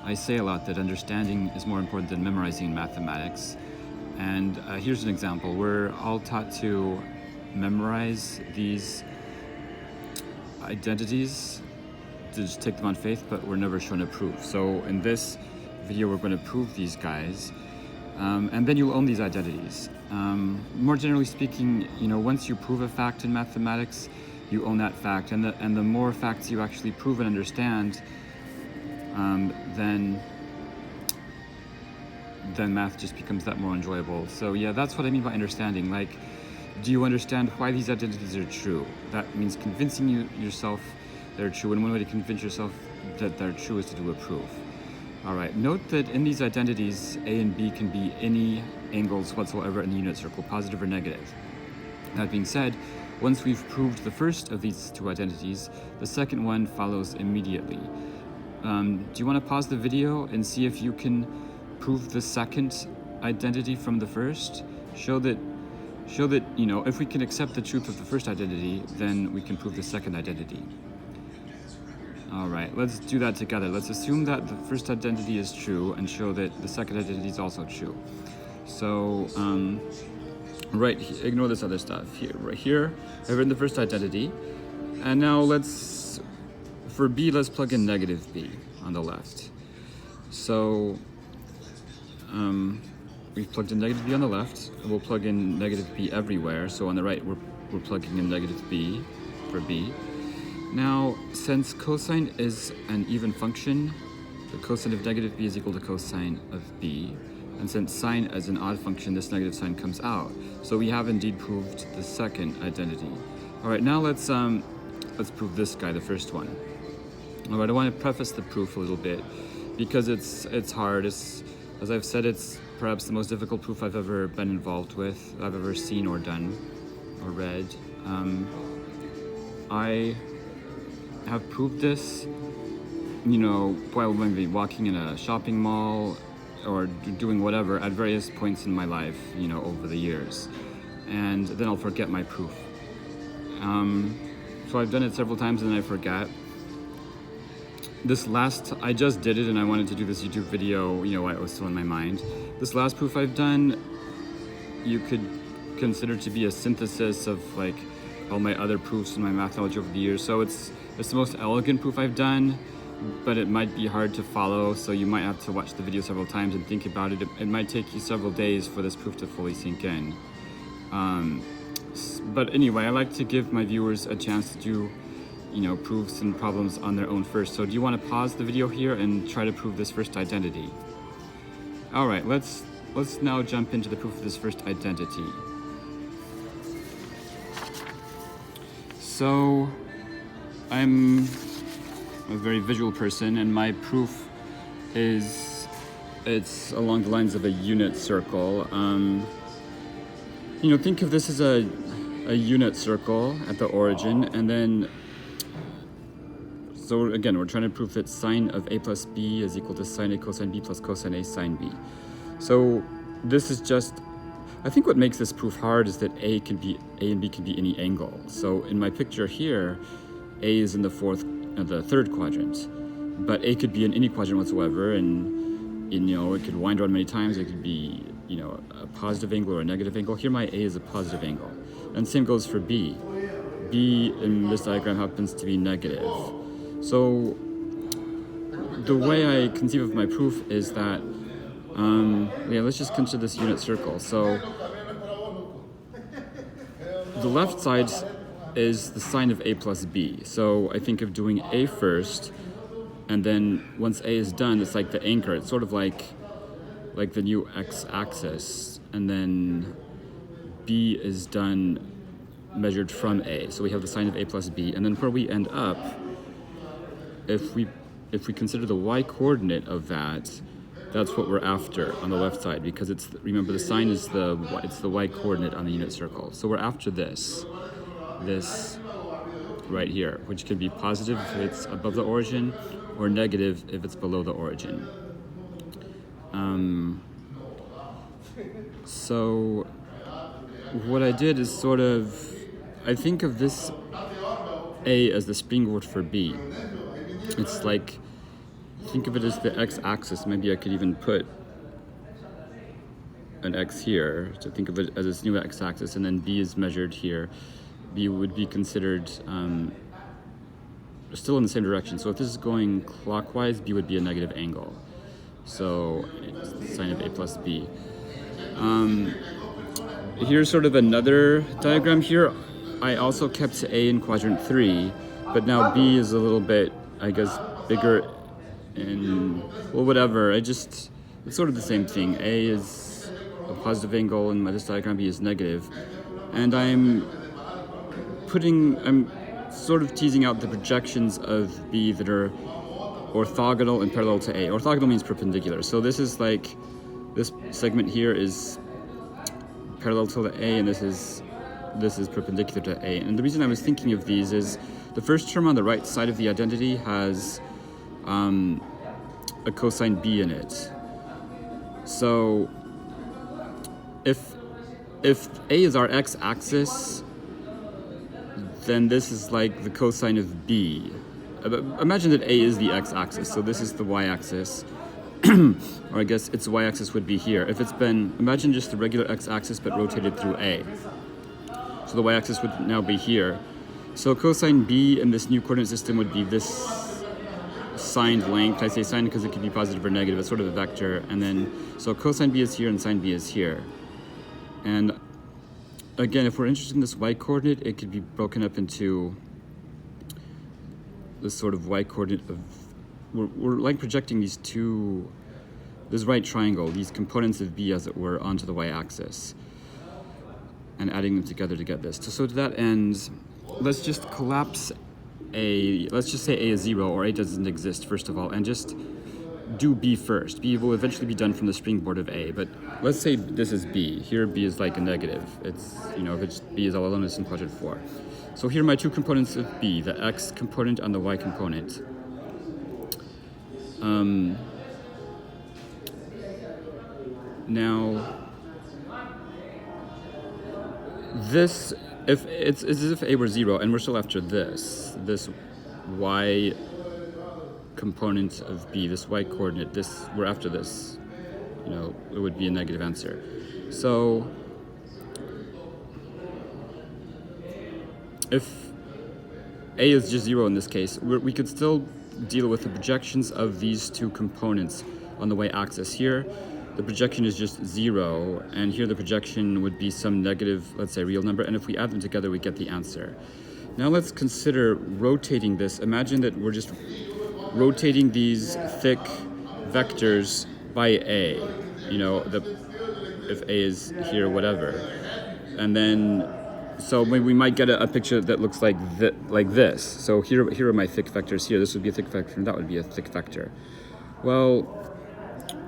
I say a lot that understanding is more important than memorizing in mathematics. And here's an example. We're all taught to memorize these identities, to just take them on faith, but we're never shown to prove. So in this video, we're going to prove these guys, and then you'll own these identities. More generally speaking, once you prove a fact in mathematics, you own that fact, and the more facts you actually prove and understand, then math just becomes that more enjoyable. So yeah, that's what I mean by understanding. Like, do you understand why these identities are true? That means convincing yourself they're true, and one way to convince yourself that they're true is to do a proof. All right, note that in these identities, A and B can be any angles whatsoever in the unit circle, positive or negative. That being said, once we've proved the first of these two identities, the second one follows immediately. Do you want to pause the video and see if you can prove the second identity from the first? Show that, if we can accept the truth of the first identity, then we can prove the second identity. All right, let's do that together. Let's assume that the first identity is true and show that the second identity is also true. So, ignore this other stuff. Right here, I've written the first identity. And now for B, let's plug in negative B on the left. So, we've plugged in negative B on the left, and we'll plug in negative B everywhere. So on the right, we're plugging in negative B for B. Now, since cosine is an even function, the cosine of negative B is equal to cosine of B. And since sine is an odd function, this negative sign comes out. So we have indeed proved the second identity. All right, now let's prove this guy, the first one. All right, I want to preface the proof a little bit because it's hard. As I've said, it's perhaps the most difficult proof I've ever been involved with, I've ever seen or done or read. I have proved this, while maybe walking in a shopping mall or doing whatever at various points in my life, over the years. And then I'll forget my proof. So I've done it several times and then I forget. I just did it and I wanted to do this YouTube video, while it was still in my mind. This last proof I've done, you could consider to be a synthesis of like all my other proofs and my math knowledge over the years. So it's the most elegant proof I've done, but it might be hard to follow. So you might have to watch the video several times and think about it. It might take you several days for this proof to fully sink in. But anyway, I like to give my viewers a chance to do proofs and problems on their own first. So do you want to pause the video here and try to prove this first identity? All right, let's now jump into the proof of this first identity. So I'm a very visual person, and my proof it's along the lines of a unit circle. Think of this as a unit circle at the origin, and then so again, we're trying to prove that sine of A plus B is equal to sine A cosine B plus cosine A sine B. So this is just, I think what makes this proof hard is that A and B can be any angle. So in my picture here, A is in the third quadrant, but A could be in any quadrant whatsoever, and it could wind around many times. It could be a positive angle or a negative angle. Here my A is a positive angle, and same goes for B. B in this diagram happens to be negative. So the way I conceive of my proof is that, let's just consider this unit circle. So the left side is the sine of A plus B. So I think of doing A first, and then once A is done, it's like the anchor. It's sort of like the new x-axis, and then B is done measured from A. So we have the sine of A plus B, and then where we end up, if we consider the y-coordinate of that, that's what we're after on the left side, because remember the sine is the y-coordinate on the unit circle. So we're after this right here, which can be positive if it's above the origin, or negative if it's below the origin. So what I did is I think of this A as the springboard for B. It's like think of it as the x-axis. Maybe I could even put an x here to think of it as this new x-axis, and then b is measured here. B would be considered still in the same direction. So if this is going clockwise, b would be a negative angle. So it's sine of a plus b. Here's sort of another diagram here. I also kept a in quadrant 3, but now b is a little bit, I guess, bigger and, well, whatever. it's sort of the same thing. A is a positive angle in this diagram, b is negative. And I'm sort of teasing out the projections of b that are orthogonal and parallel to a. Orthogonal means perpendicular. So this is like, this segment here is parallel to the a, and this is perpendicular to a. And the reason I was thinking of these is the first term on the right side of the identity has a cosine b in it. So if a is our x-axis, then this is like the cosine of b. Imagine that a is the x-axis, so this is the y-axis. Or I guess its y-axis would be here. If it's been, imagine just the regular x-axis but rotated through a. So the y-axis would now be here. So cosine b in this new coordinate system would be this signed length. I say signed because it could be positive or negative. It's sort of a vector. And then, so cosine b is here and sine b is here. And again, if we're interested in this y-coordinate, it could be broken up into this sort of y-coordinate of, we're like projecting these two, this right triangle, these components of b, as it were, onto the y-axis and adding them together to get this. So to that end, let's just collapse a, let's just say a is 0, or a doesn't exist, first of all, and just do b first. B will eventually be done from the springboard of a, but let's say this is b. Here b is like a negative. It's, if it's b is all alone, it's in quadrant 4. So here are my two components of b, the x component and the y component. Now, this, if it's as if a were 0, and we're still after this y component of b, this y coordinate, we're after this, it would be a negative answer. So if a is just 0 in this case, we could still deal with the projections of these two components on the y-axis. Here, the projection is just 0, and here the projection would be some negative, let's say, real number, and if we add them together, we get the answer. Now let's consider rotating this. Imagine that we're just rotating these thick vectors by a, if a is here, whatever. And then, so we might get a picture that looks like this. So here are my thick vectors here. This would be a thick vector, and that would be a thick vector. Well,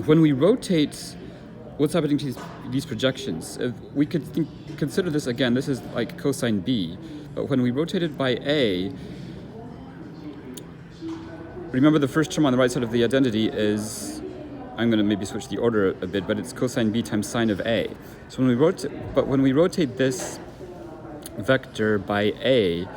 when we rotate, what's happening to these projections? We could consider this again. This is like cosine b, but when we rotate it by a, remember the first term on the right side of the identity is, I'm going to maybe switch the order a bit, but it's cosine b times sine of a. So when we rotate this vector by a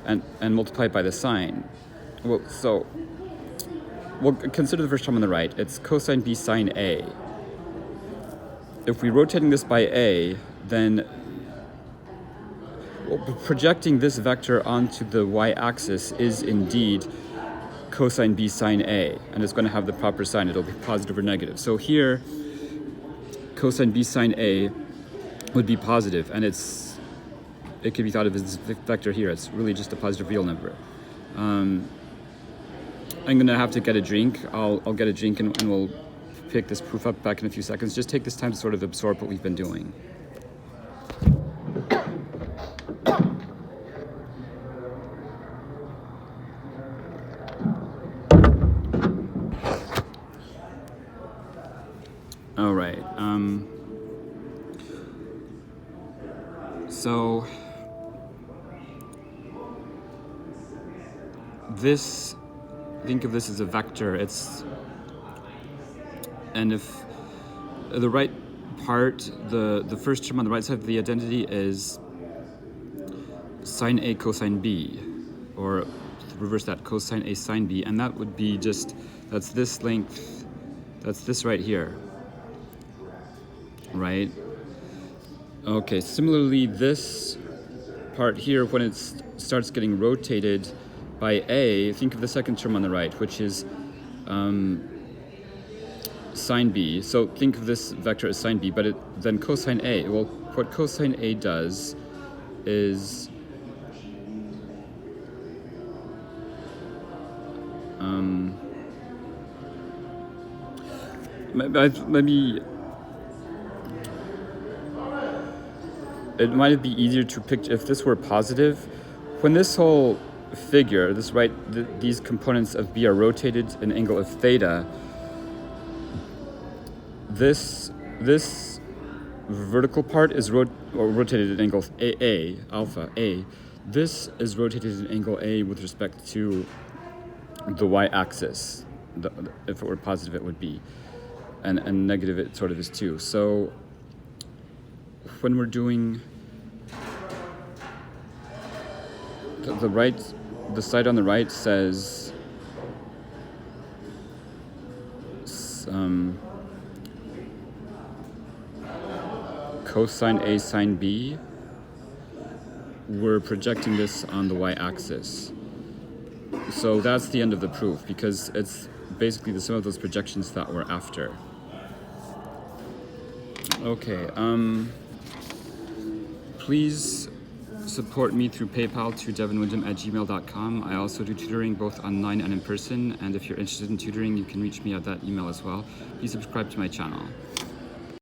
and multiply it by the sine, we'll consider the first term on the right. It's cosine b sine a. If we're rotating this by a, then projecting this vector onto the y-axis is indeed cosine b sine a, and it's going to have the proper sign. It'll be positive or negative. So here, cosine b sine a would be positive, and it can be thought of as this vector here. It's really just a positive real number. I'm going to have to get a drink. I'll get a drink and we'll pick this proof up back in a few seconds. Just take this time to sort of absorb what we've been doing. All right. So this, think of this as a vector. And if the right part, the first term on the right side of the identity is sine A cosine B, or reverse that, cosine A sine B, and that would be just, that's this length, that's this right here, right? Okay, similarly, this part here, when it starts getting rotated by A, think of the second term on the right, which is sine B. So think of this vector as sine B, but then cosine A. Well, what cosine A does is maybe it might be easier to picture if this were positive. When this whole figure, these components of B are rotated an angle of theta, this vertical part is rotated at an angle of alpha A. This is rotated at an angle A with respect to the y-axis. If it were positive, it would be, and negative, it sort of is too. So when we're doing the side on the right says cosine A sine B. We're projecting this on the y-axis. So that's the end of the proof, because it's basically the sum of those projections that we're after. Okay, please support me through PayPal to devinwyndham@gmail.com. I also do tutoring both online and in person, and if you're interested in tutoring, you can reach me at that email as well. Please subscribe to my channel.